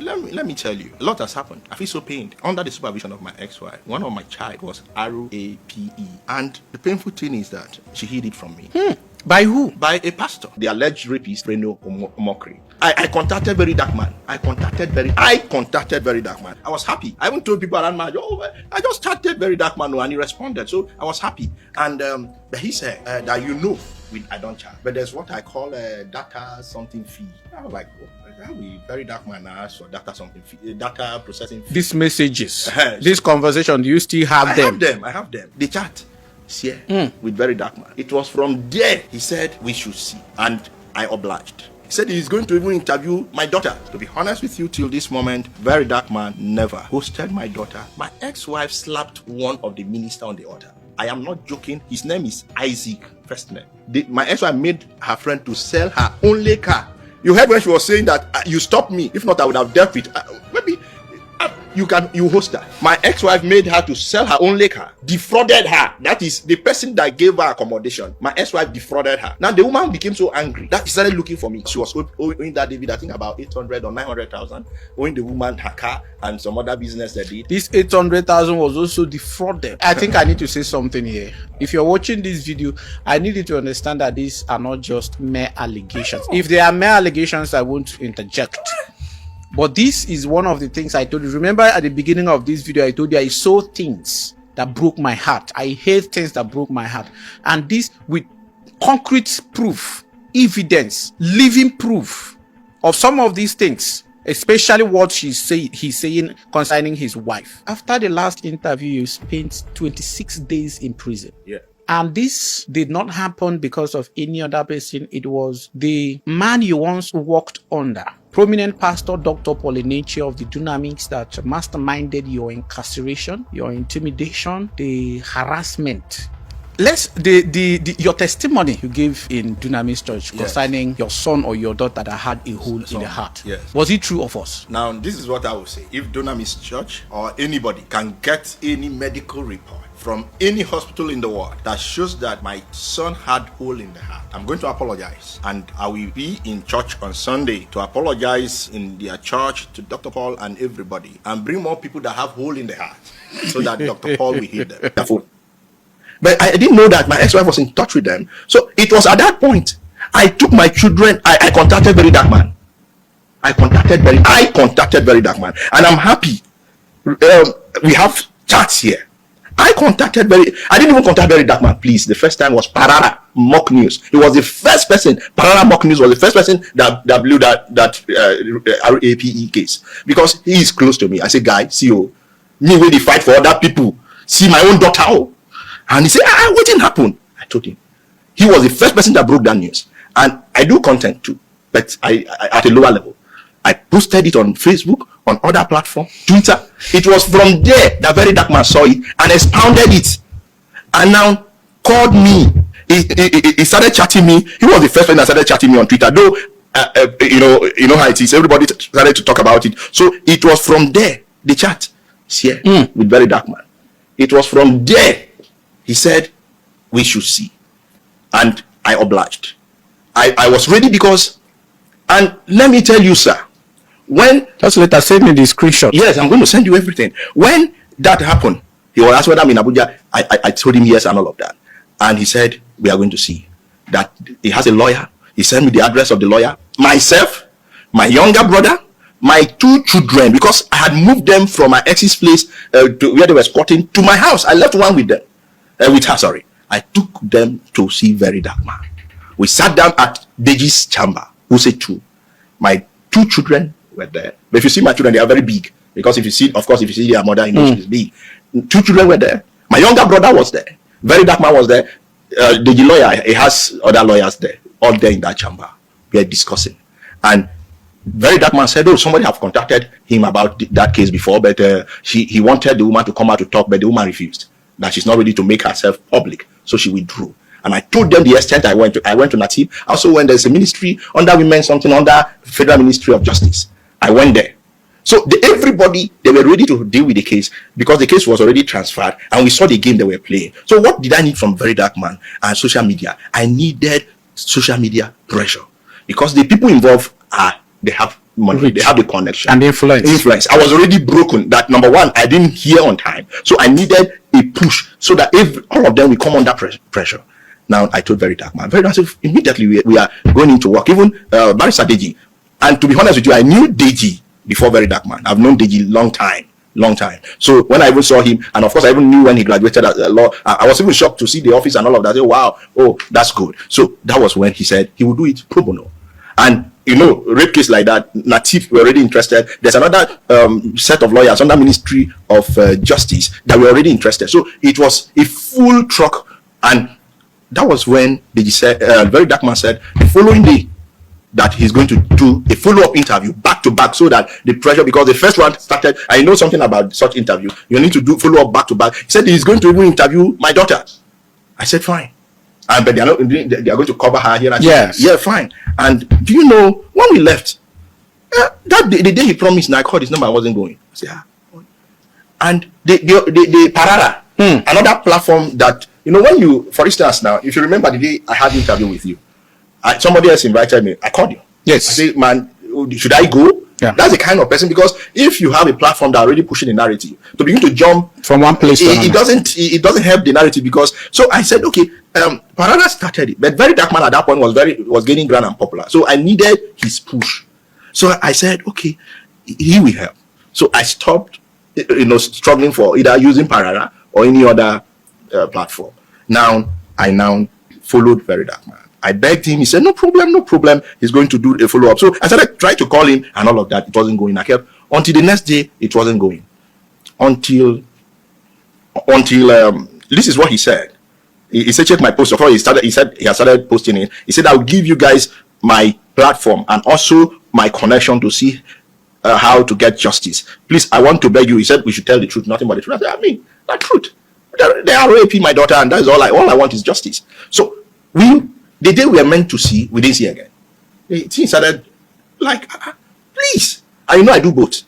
let me tell you, a lot has happened. I feel so pained. Under the supervision of my ex-wife, one of my child was RAPE. And the painful thing is that she hid it from me. By who? By a pastor. The alleged rapist, Reno Omokri. I contacted very dark man. I contacted very dark man. I was happy. I even told people around my I just chatted very dark man and he responded. So I was happy. And but he said that I don't chat. But there's what I call a data something fee. I was like, how we very dark man ask for data something fee, data processing fee. These messages, this conversation, do you still have them? I have them. The chat. With very dark man. It was from there he said we should see, and I obliged. He said he's going to even interview my daughter. To be honest with you, till this moment, very dark man never hosted my daughter. My ex-wife slapped one of the minister on the altar. I am not joking. His name is Isaac, first name. My ex-wife made her friend to sell her only car. You heard when she was saying that you stopped me. If not, I would have dealt with maybe. You host her. My ex-wife made her to sell her only car, defrauded her. That is the person that gave her accommodation. My ex-wife defrauded her. Now the woman became so angry that she started looking for me. She was owing that David, I think about 800 or 900,000, owing the woman her car and some other business they did. This 800,000 was also defrauded. I think I need to say something here. If you're watching this video, I need you to understand that these are not just mere allegations. If they are mere allegations, I won't interject. But this is one of the things I told you. Remember at the beginning of this video, I told you I saw things that broke my heart. I hate things that broke my heart. And this with concrete proof, evidence, living proof of some of these things, especially what he's saying concerning his wife. After the last interview, you spent 26 days in prison. Yeah. And this did not happen because of any other person. It was the man you once worked under, prominent pastor Dr. Polinachi of the Dunamics, that masterminded your incarceration, your intimidation, the harassment. Your testimony you gave in Dunami's church concerning your son or your daughter that had a hole in the heart. Yes. Was it true of us? Now, this is what I will say. If Dunami's church or anybody can get any medical report from any hospital in the world that shows that my son had hole in the heart, I'm going to apologize, and I will be in church on Sunday to apologize in their church to Dr. Paul and everybody, and bring more people that have hole in the heart so that Dr. Paul will heal them. But I didn't know that my ex-wife was in touch with them. So it was at that point I took my children. I contacted very dark man. I contacted very dark man, and I'm happy. We have chats here. I didn't even contact very dark man. Please, the first time was Parara Mock News. He was the first person. Parara Mock News was the first person that blew that RAPE case, because he is close to me. I said, guy, see you, me really fight for other people. See my own daughter. And he said, what didn't happen? I told him. He was the first person that broke that news. And I do content too, but I at a lower level. I posted it on Facebook, on other platforms, Twitter. It was from there that very dark man saw it and expounded it. And now called me. He started chatting me. He was the first person that started chatting me on Twitter. Though, you know how it is. Everybody started to talk about it. So it was from there, the chat with very dark man. It was from there. He said, we should see. And I obliged. I was ready because, and let me tell you, sir, when... Just later, send me the screenshot. Yes, I'm going to send you everything. When that happened, he was asked whether I'm in Abuja. I told him yes and all of that. And he said, we are going to see. That he has a lawyer. He sent me the address of the lawyer. Myself, my younger brother, my 2 children, because I had moved them from my ex's place to where they were squatting to my house. I left one with them. With her, sorry. I took them to see very dark man. We sat down at Deji's chamber, who said 2. My 2 children were there. But if you see my children, they are very big. Because if you see their mother, you know she's big. 2 children were there. My younger brother was there. Very dark man was there. Deji lawyer, he has other lawyers there. All there in that chamber. We are discussing. And very dark man said, somebody have contacted him about that case before, but he wanted the woman to come out to talk, but the woman refused. That she's not ready to make herself public, so she withdrew. And I told them the extent I went to. I went to Natib. Also, when there's a ministry under women, something under Federal Ministry of Justice, I went there. So everybody, they were ready to deal with the case because the case was already transferred, and we saw the game they were playing. So what did I need from very dark man and social media? I needed social media pressure, because the people involved they have money. Rich. They have the connection And influence. Influence. I was already broken. That number one, I didn't hear on time, so I needed a push so that if all of them will come under pressure. Now I told Very Dark Man. Very Dark Man said, immediately we are going into work. Even Barrister Deji. And to be honest with you, I knew Deji before Very Dark Man. I've known Deji long time. So when I even saw him, and of course I even knew when he graduated as law, I was even shocked to see the office and all of that. I said, wow, oh, that's good. So that was when he said he would do it pro bono. And you know, rape case like that, Natif were already interested. There's another set of lawyers under Ministry of Justice that were already interested. So it was a full truck, and that was when Deji said, Very Dark Man said, the following day that he's going to do a follow-up interview back to back, so that the pressure, because the first one started, I know something about such interview, you need to do follow-up back to back. He said he's going to even interview my daughter. I said fine, but they are going to cover her here. Yes. Yeah, fine. And do you know, when we left, that the day he promised, and I called his number, I wasn't going. I said, and the Parara, another platform that, you know, when you, for instance, now, if you remember the day I had the interview with you, somebody else invited me, I called you. Yes. I said, man, should I go? Yeah. That's the kind of person, because if you have a platform that already pushing the narrative, to begin to jump from one place to another, it doesn't help the narrative. Because so I said, okay, Parada started it, but Very Dark Man at that point was getting grand and popular, so I needed his push. So I said, okay, he will help. So I stopped, struggling for either using Parada or any other platform. I followed Very Dark Man. I begged him. He said, no problem. He's going to do a follow-up. So I started trying to call him and all of that. It wasn't going. I kept, until the next day, it wasn't going. Until this is what he said. He said, check my post. Before he said he had started posting it. He said, I'll give you guys my platform and also my connection to see how to get justice. Please, I want to beg you. He said we should tell the truth, nothing but the truth. I said, I mean, the truth. They are raping my daughter, and that's all I want is justice. So the day we are meant to see, we didn't see again. The thing started like, please. I know I do both,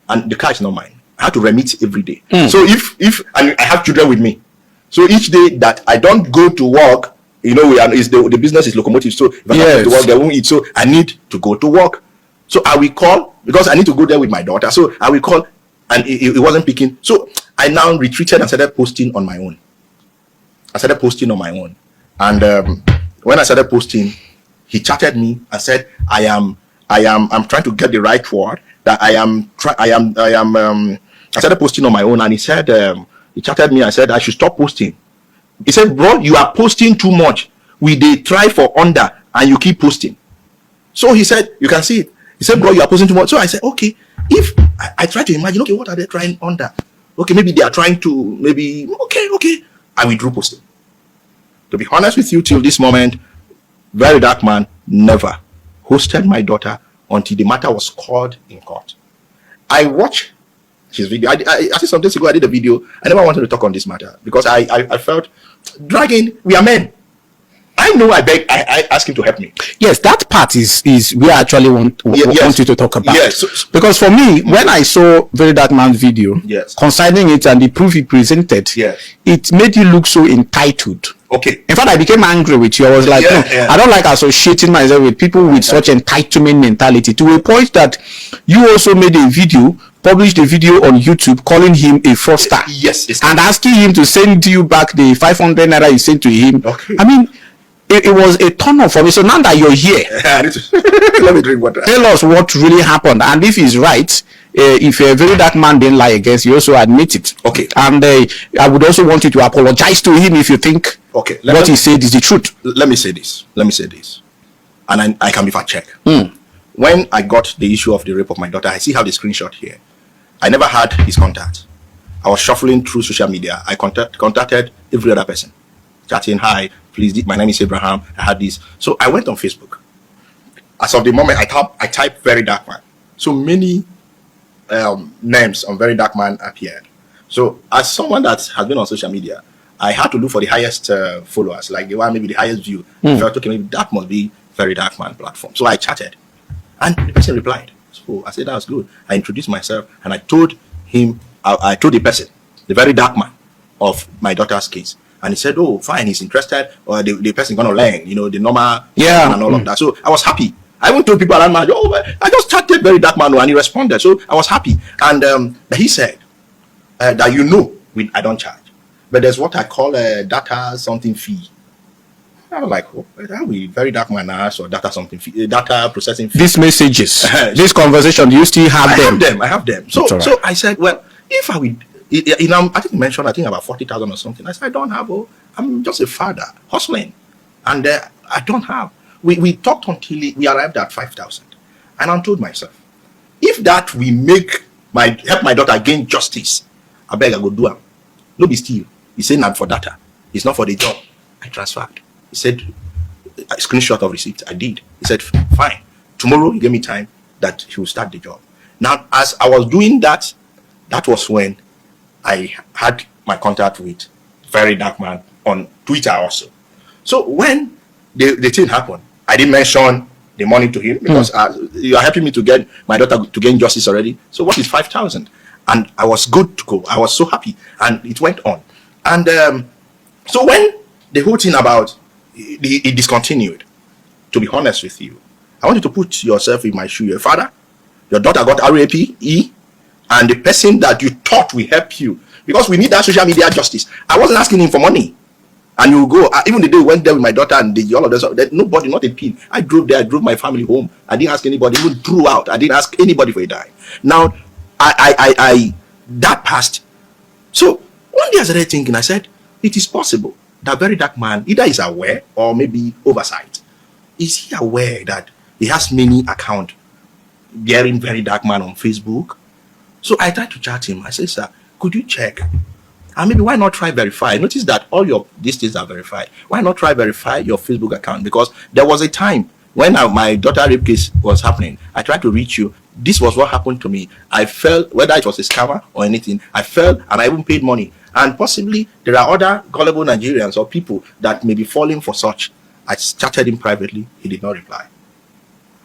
and the car is not mine. I have to remit every day. So if and I have children with me, so each day that I don't go to work, the business is locomotive. So if I have to work, they won't eat. So I need to go to work. So I will call, because I need to go there with my daughter. So I will call, and it wasn't picking. So I now retreated and started posting on my own. And when I started posting, he chatted me and said, I'm trying to get the right word, that I started posting on my own, and he said, he chatted me and said I should stop posting. He said, bro, you are posting too much. They try for under, and you keep posting. So he said, you can see it. He said, bro, you are posting too much. So I said, okay, if I try to imagine, okay, what are they trying under? Okay, maybe they are trying to, okay. I withdrew posting. To be honest with you, till this moment, Very Dark Man never hosted my daughter until the matter was called in court. I watched his video. I said some days ago, I did a video. I never wanted to talk on this matter because I felt dragging. We are men. I know. I asked him to help me. Yes, that part is we actually want you to talk about. Yes. Because for me, when I saw Very Dark Man's video, concerning it and the proof he presented, it made you look so entitled. Okay. In fact, I became angry with you. I was like, I don't like associating myself with people with such entitlement mentality, to a point that you also made a video, published a video on YouTube calling him a fraudster. Yes. And asking him to send you back the 500 naira you sent to him. Okay. I mean, it was a turn off for me. So now that you're here, let me drink water. Tell us what really happened, and if he's right. If a Very Dark Man didn't lie against you, also admit it. Okay. And I would also want you to apologize to him if you think what he said is the truth. Let me say this. And I can be fact checked. When I got the issue of the rape of my daughter, I see how the screenshot here. I never had his contact. I was shuffling through social media. I contacted every other person, chatting, hi, please, my name is Abraham. I had this. So I went on Facebook. As of the moment, I typed Very Dark Man. So many names on Very Dark Man appeared. So as someone that has been on social media, I had to look for the highest followers, like the one maybe the highest view. I felt, okay, maybe that must be Very Dark Man platform. So I chatted, and the person replied. So I said, that was good. I introduced myself, and I told him, I told the person, the Very Dark Man of my daughter's case. And he said, oh, fine, he's interested, or the person gonna learn, the normal and all of that. So I was happy. I even told people around me, oh, I just chatted very dark man, and he responded. So I was happy. And he said that I don't charge, but there's what I call a data something fee. I was like, oh, that will be very dark man or data something fee, data processing fee. These messages, this conversation, do you still have them? I have them. So I said, well, if I will, I think you mentioned, I think about 40,000 or something. I said, I don't have. I'm just a father hustling, and I don't have. We talked until we arrived at 5,000, and I told myself, if that we help my daughter gain justice, I beg I go do am. No be steal. He said not for data. It's not for the job. I transferred. He said, a screenshot of receipt. I did. He said, fine. Tomorrow, he gave me time that he will start the job. Now, as I was doing that, that was when I had my contact with Very Dark Man on Twitter also. So when the thing happened, I didn't mention the money to him because you are helping me to get my daughter to gain justice already. So what is 5,000? And I was good to go. I was so happy. And it went on. And so when the whole thing about it discontinued, to be honest with you, I want you to put yourself in my shoe. Your father, your daughter got RAPE, and the person that you thought will help you, because we need that social media justice. I wasn't asking him for money. And you go, even the day we went there with my daughter and all of this, nobody, not a pin. I drove there, I drove my family home. I didn't ask anybody, even throughout. I didn't ask anybody for a dime. Now, that passed. So one day I started thinking, I said, it is possible that Very Dark Man either is aware or maybe oversight. Is he aware that he has many accounts bearing Very Dark Man on Facebook? So I tried to chat him. I said, sir, could you check? And maybe why not try verify? Notice that all these things are verified. Why not try verify your Facebook account? Because there was a time when my daughter rape case was happening. I tried to reach you. This was what happened to me. I felt, whether it was a scammer or anything, I felt, and I even paid money. And possibly there are other gullible Nigerians or people that may be falling for such. I chatted him privately. He did not reply.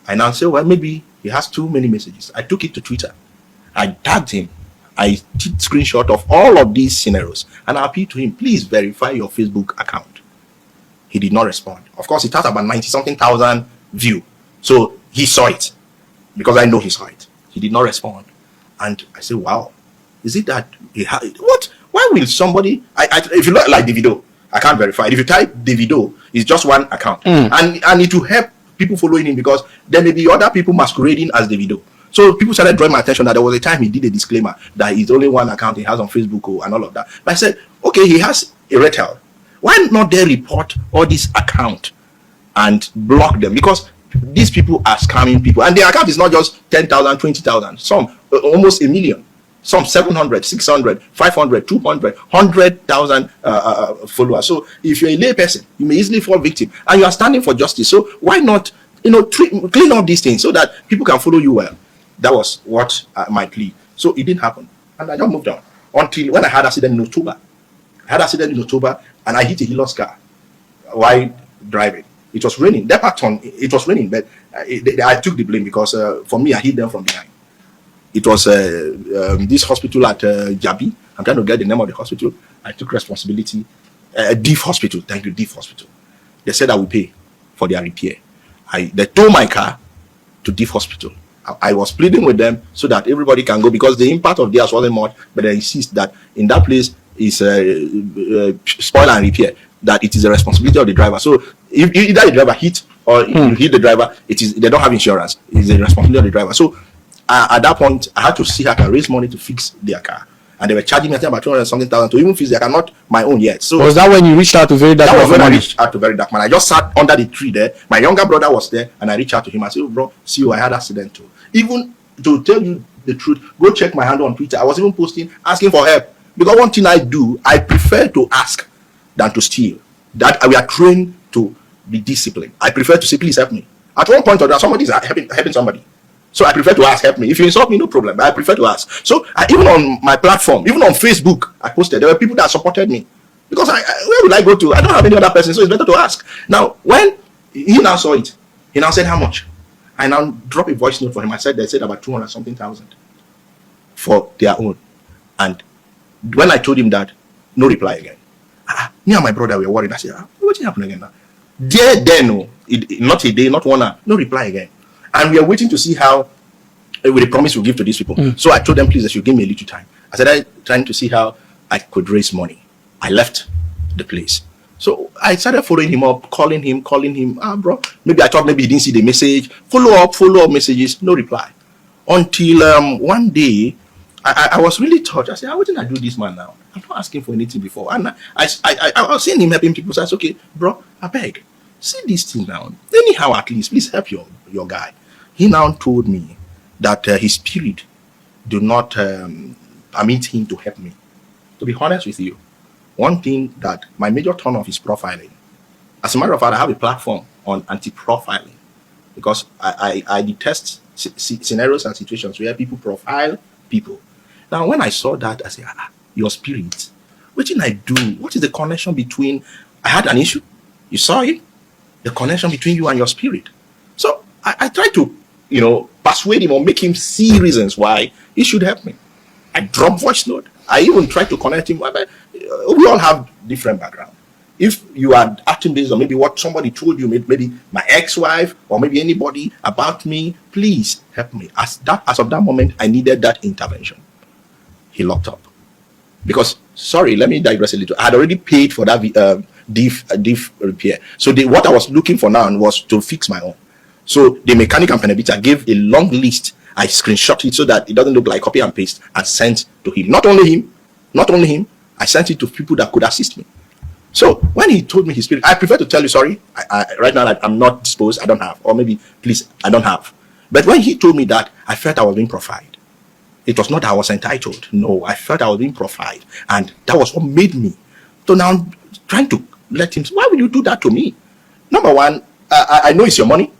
I now said, well, maybe he has too many messages. I took it to Twitter. I tagged him. I did screenshot of all of these scenarios, and I appealed to him, please verify your Facebook account. He did not respond. Of course, it has about 90-something thousand views. So he saw it, because I know he saw it. He did not respond. And I said, wow, is it that he had what? Why will somebody, if you look like Davido, I can't verify it. If you type Davido, it's just one account. And it will help people following him, because there may be other people masquerading as Davido. So people started drawing my attention that there was a time he did a disclaimer that it's only one account he has on Facebook and all of that. But I said, okay, he has a retail. Why not they report all these accounts and block them? Because these people are scamming people. And their account is not just 10,000, 20,000. Some almost 1 million. Some 700, 600, 500, 200, 100,000 followers. So if you're a lay person, you may easily fall victim. And you are standing for justice. So why not, clean up these things so that people can follow you well? That was what my plea. So it didn't happen. And I just moved on. Until when I had accident in October. And I hit a Hilux car while driving. It was raining. That part on, it was raining, but I took the blame because for me, I hit them from behind. It was this hospital at Jabi. I'm trying to get the name of the hospital. I took responsibility. Deaf Hospital. Thank you, Deaf Hospital. They said I will pay for their repair. They towed my car to Deaf Hospital. I was pleading with them so that everybody can go, because the impact of theirs wasn't much, but they insist that in that place is spoil and repair, that it is the responsibility of the driver. So if either the driver hit or you hit the driver, they don't have insurance. It's the responsibility of the driver. So at that point, I had to see how I can raise money to fix their car. And they were charging me, I think, about 200-something thousand to even fix their car, not my own yet. So was that when you reached out to Very Dark Man? That was when I reached out to Very Dark Man. I just sat under the tree there. My younger brother was there, and I reached out to him. I said, oh, bro, see you, I had an accident too. Even to tell you the truth, go check my handle on Twitter. I was even posting, asking for help. Because one thing I do, I prefer to ask than to steal. That we are trained to be disciplined. I prefer to say, please help me. At one point or the other, somebody is helping somebody. So I prefer to ask, help me. If you insult me, no problem. But I prefer to ask. So even on my platform, even on Facebook, I posted. There were people that supported me. Because where would I go to? I don't have any other person, so it's better to ask. Now, when he now saw it, he now said, how much? I now dropped a voice note for him. They said about 200-something thousand for their own. And when I told him that, no reply again. Me and my brother were worried. I said, what happened again now? Not a day, not 1 hour, no reply again. And we are waiting to see how, with the promise we give to these people. So I told them, please, they should give me a little time. I said, I trying to see how I could raise money. I left the place. So I started following him up, calling him. Bro, maybe I thought maybe he didn't see the message. Follow up messages, no reply. Until one day, I was really touched. I said, how didn't I do this man now? I'm not asking for anything before. And I was seeing him helping people. So I said, okay, bro, I beg, see this thing now. Anyhow, at least, please help your guy. He now told me that his spirit do not permit him to help me. To be honest with you, one thing that my major turn off is profiling. As a matter of fact, I have a platform on anti-profiling because I detest scenarios and situations where people profile people. Now, when I saw that, I said, your spirit, what did I do? What is the connection between, I had an issue, you saw it, the connection between you and your spirit. So I tried to, persuade him or make him see reasons why he should help me. I dropped voice note. I even tried to connect him. We all have different background. If you are acting based on maybe what somebody told you, maybe my ex-wife or maybe anybody about me, please help me. As of that moment, I needed that intervention. He locked up. Because, sorry, let me digress a little. I had already paid for that diff repair. So what I was looking for now was to fix my own. So the mechanic and Penebita gave a long list. I screenshot it so that it doesn't look like copy and paste and sent to him. Not only him, I sent it to people that could assist me. So when he told me his spirit, I prefer to tell you, sorry, right now I'm not disposed, I don't have, or maybe, please, I don't have. But when he told me that, I felt I was being profiled. It was not that I was entitled. No, I felt I was being profiled. And that was what made me. So now I'm trying to let him, why will you do that to me? Number one, I know it's your money,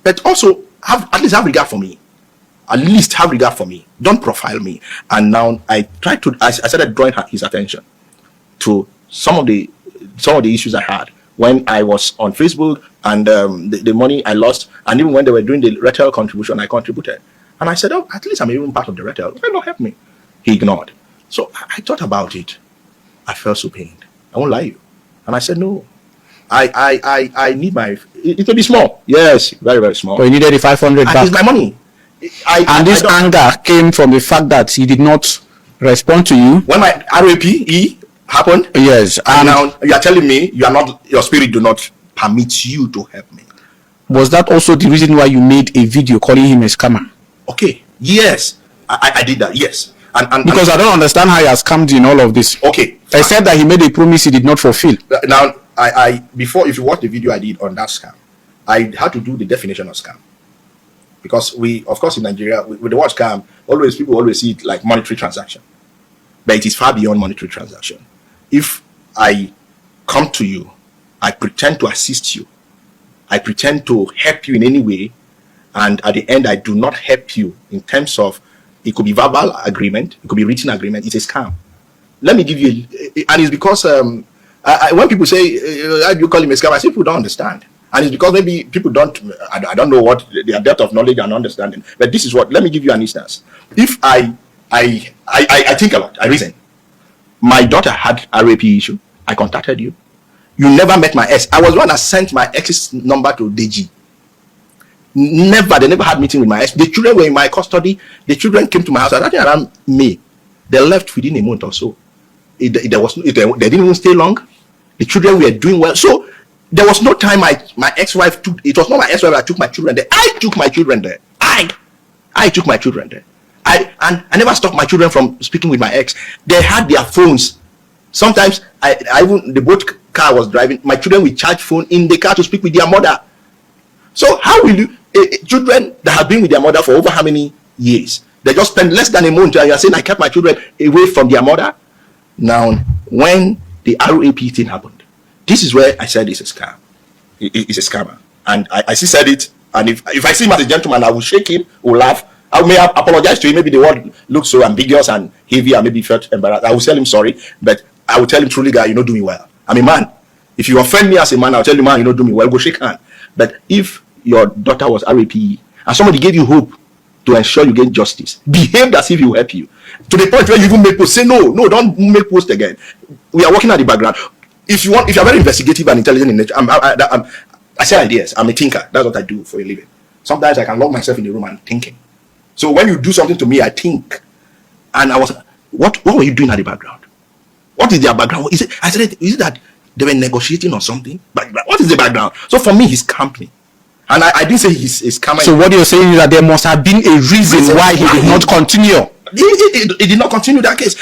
but also at least have regard for me. At least have regard for me. Don't profile me. And now I started drawing his attention to some of the issues I had when I was on Facebook and the money I lost, and even when they were doing the retail contribution, I contributed. And I said, oh, at least I'm even part of the retail. Why not help me? He ignored. So I thought about it. I felt so pained. I won't lie to you. And I said, no. I need it will be small. Yes, very, very small. But you needed the 500 back. It's my money. This anger came from the fact that he did not respond to you. When my RAPE happened, yes, and now you are telling me your spirit do not permit you to help me. Was that also the reason why you made a video calling him a scammer? Okay, yes, I did that, yes. And because I don't understand how he has scammed in all of this. Okay. Except that he made a promise he did not fulfill. Now, before, if you watch the video I did on that scam, I had to do the definition of scam. Because of course, in Nigeria, with the word scam, people always see it like monetary transaction. But it is far beyond monetary transaction. If I come to you, I pretend to assist you, I pretend to help you in any way, and at the end, I do not help you in terms of, it could be verbal agreement, it could be written agreement, it's a scam. Let me give you, and it's because when people say, you call him a scam, I say people don't understand. And it's because maybe people I don't know what their depth of knowledge and understanding. But this is what, let me give you an instance. If I think a lot, I reason. My daughter had a rape issue. I contacted you. You never met my ex. I was the one that sent my ex's number to Deji. They never had meeting with my ex. The children were in my custody. The children came to my house. I think around May. They left within a month or so. They didn't even stay long. The children were doing well. So there was no time my ex-wife took. It was not my ex-wife that took my children there. I took my children there. I took my children there. I never stopped my children from speaking with my ex. They had their phones. Sometimes the boat car was driving. My children will charge phone in the car to speak with their mother. So how will you children that have been with their mother for over how many years? They just spend less than a month and you are saying I kept my children away from their mother. Now, when the RAP thing happened, this is where I said it's a scam. It's a scammer. And I still said it. And if I see him as a gentleman, I will shake him, will laugh. I may apologize to him. Maybe the word looks so ambiguous and heavy and maybe felt embarrassed. I will tell him sorry, but I will tell him truly, guy, you don't do me well. I'm a man. If you offend me as a man, I'll tell you, man, you don't do me well. Go shake hand. But if your daughter was RAPE and somebody gave you hope to ensure you get justice, behave as if he will help you. To the point where you even make post, say no, don't make post again. We are working at the background. If you are very investigative and intelligent in nature, I say ideas. I'm a thinker. That's what I do for a living. Sometimes I can lock myself in the room and thinking. So when you do something to me, I think. And I was, what were you doing at the background? What is their background? Is it that they were negotiating or something? What is the background? So for me, he's company. And I didn't say he's coming. So what you're saying is that there must have been a reason why he did not continue. He did not continue that case.